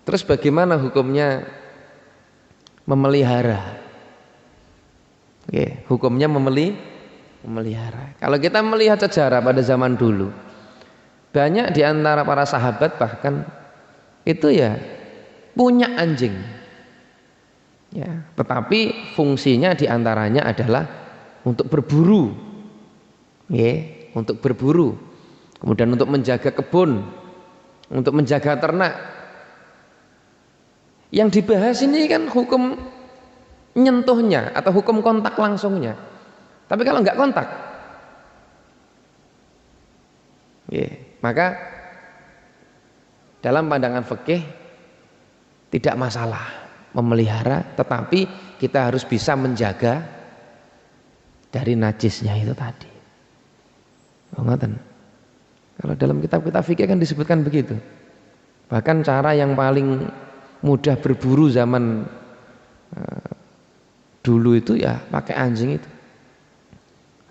Terus bagaimana hukumnya memelihara? Oke, hukumnya memelihara. Kalau kita melihat sejarah pada zaman dulu, banyak di antara para sahabat bahkan itu ya punya anjing. Ya, tetapi fungsinya di antaranya adalah untuk berburu. Ya, untuk berburu. Kemudian untuk menjaga kebun, untuk menjaga ternak. Yang dibahas ini kan hukum nyentuhnya atau hukum kontak langsungnya. Tapi kalau nggak kontak, maka dalam pandangan fikih tidak masalah memelihara, tetapi kita harus bisa menjaga dari najisnya itu tadi. Kalau dalam kitab-kitab fikih kan disebutkan begitu. Bahkan cara yang paling mudah berburu zaman dulu itu ya pakai anjing itu.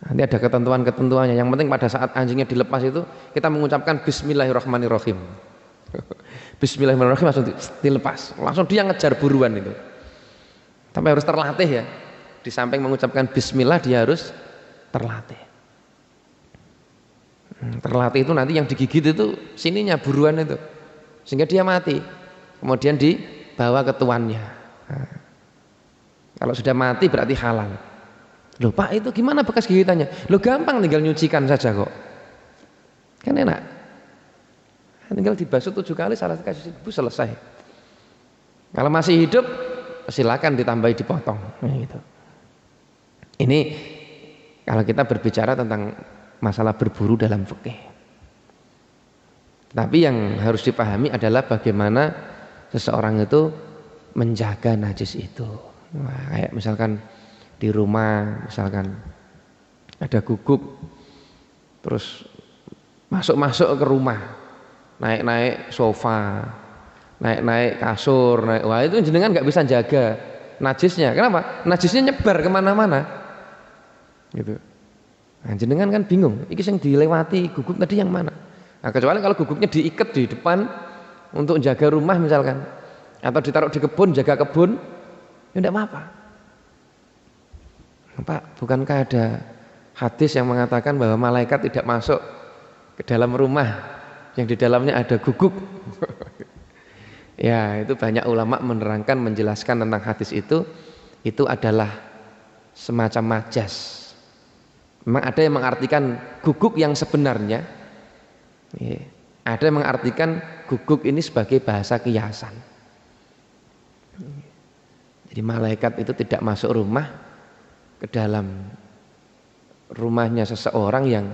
Nanti ada ketentuan-ketentuannya. Yang penting pada saat anjingnya dilepas itu kita mengucapkan Bismillahirrahmanirrahim. Bismillahirrahmanirrahim langsung dilepas. Langsung dia ngejar buruan itu. Tapi harus terlatih ya. Di samping mengucapkan Bismillah dia harus terlatih. Terlatih itu nanti yang digigit itu sininya buruan itu. Sehingga dia mati. Kemudian dibawa ke tuannya. Nah, kalau sudah mati berarti halal. Loh Pak, itu gimana bekas gigitannya? Loh gampang, tinggal nyucikan saja kok. Kan enak. Tinggal dibasuh 7 kali, salah kasih ibu selesai. Kalau masih hidup silakan ditambahi dipotong. Nah, gitu. Ini kalau kita berbicara tentang masalah berburu dalam fikih. Tapi yang harus dipahami adalah bagaimana seseorang itu menjaga najis itu. Nah, kayak misalkan di rumah, misalkan ada guguk, terus masuk ke rumah, naik sofa, naik kasur, wah itu jenengan nggak bisa jaga najisnya. Kenapa? Najisnya nyebar kemana-mana, gitu. Nah, jenengan kan bingung, ini yang dilewati guguk tadi yang mana? Nah, kecuali kalau guguknya diikat di depan untuk jaga rumah misalkan, atau ditaruh di kebun, jaga kebun, ya tidak apa-apa. Pak, bukankah ada hadis yang mengatakan bahwa malaikat tidak masuk ke dalam rumah yang di dalamnya ada guguk? Ya, itu banyak ulama menerangkan, menjelaskan tentang hadis itu adalah semacam majas. Memang ada yang mengartikan guguk yang sebenarnya, ada yang mengartikan guguk ini sebagai bahasa kiasan. Jadi malaikat itu tidak masuk rumah ke dalam rumahnya seseorang yang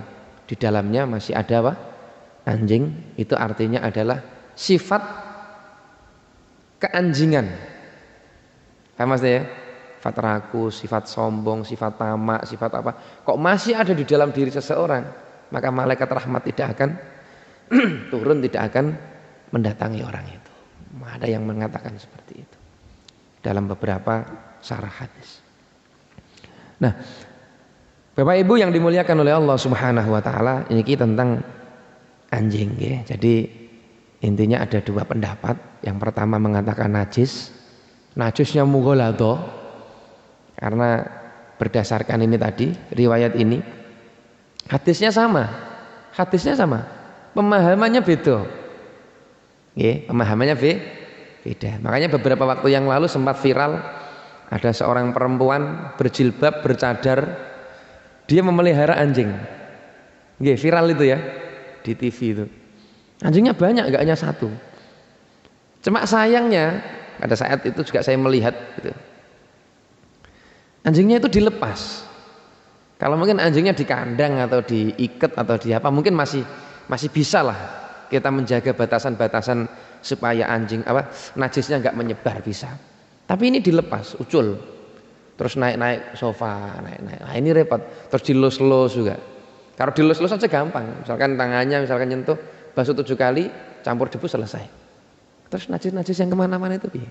di dalamnya masih ada apa? Anjing. Itu artinya adalah sifat keanjingan. Paham Mas ya? Sifat rakus, sifat sombong, sifat tamak, sifat apa? Kok masih ada di dalam diri seseorang, maka malaikat rahmat tidak akan turun, tidak akan mendatangi orang itu. Ada yang mengatakan seperti itu dalam beberapa syarah hadis. Nah, Bapak Ibu yang dimuliakan oleh Allah Subhanahu wa taala, ini tentang anjing ya. Jadi intinya ada dua pendapat. Yang pertama mengatakan najisnya mughaladha, karena berdasarkan ini tadi, riwayat ini hadisnya sama. Pemahamannya beda. Ya, pemahamannya beda. Makanya beberapa waktu yang lalu sempat viral ada seorang perempuan berjilbab, bercadar, dia memelihara anjing. Ya, viral itu ya di TV itu. Anjingnya banyak, enggak hanya satu. Cuma sayangnya pada saat itu juga saya melihat gitu. Anjingnya itu dilepas. Kalau mungkin anjingnya di kandang atau diikat atau di apa, mungkin masih bisa lah kita menjaga batasan-batasan supaya anjing najisnya nggak menyebar, bisa. Tapi ini dilepas, ucul, terus naik sofa, naik. Nah, ini repot. Terus dilus-lus juga. Kalau dilus-lus aja gampang. Misalkan tangannya, misalkan nyentuh, basuh 7 kali, campur debu, selesai. Terus najis-najis yang kemana-mana itu piye?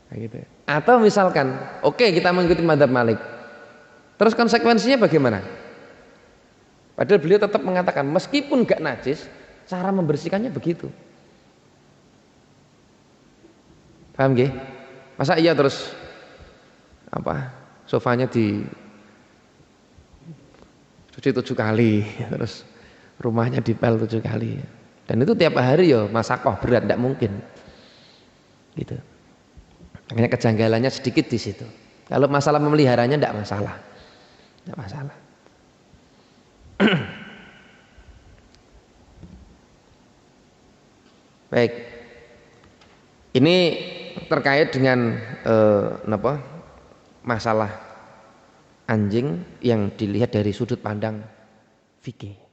Nah, gitu. Atau misalkan, oke, kita mengikuti mazhab Malik. Terus konsekuensinya bagaimana? Padahal beliau tetap mengatakan meskipun gak najis, cara membersihkannya begitu. Paham nggih? Masa iya terus apa? Sofanya di cuci 7 kali, terus rumahnya dipel 7 kali. Dan itu tiap hari ya masakoh berat, tidak mungkin. Gitu. Makanya kejanggalannya sedikit di situ. Kalau masalah memeliharanya tidak masalah. Tidak masalah. Baik. Ini terkait dengan masalah anjing yang dilihat dari sudut pandang fikih.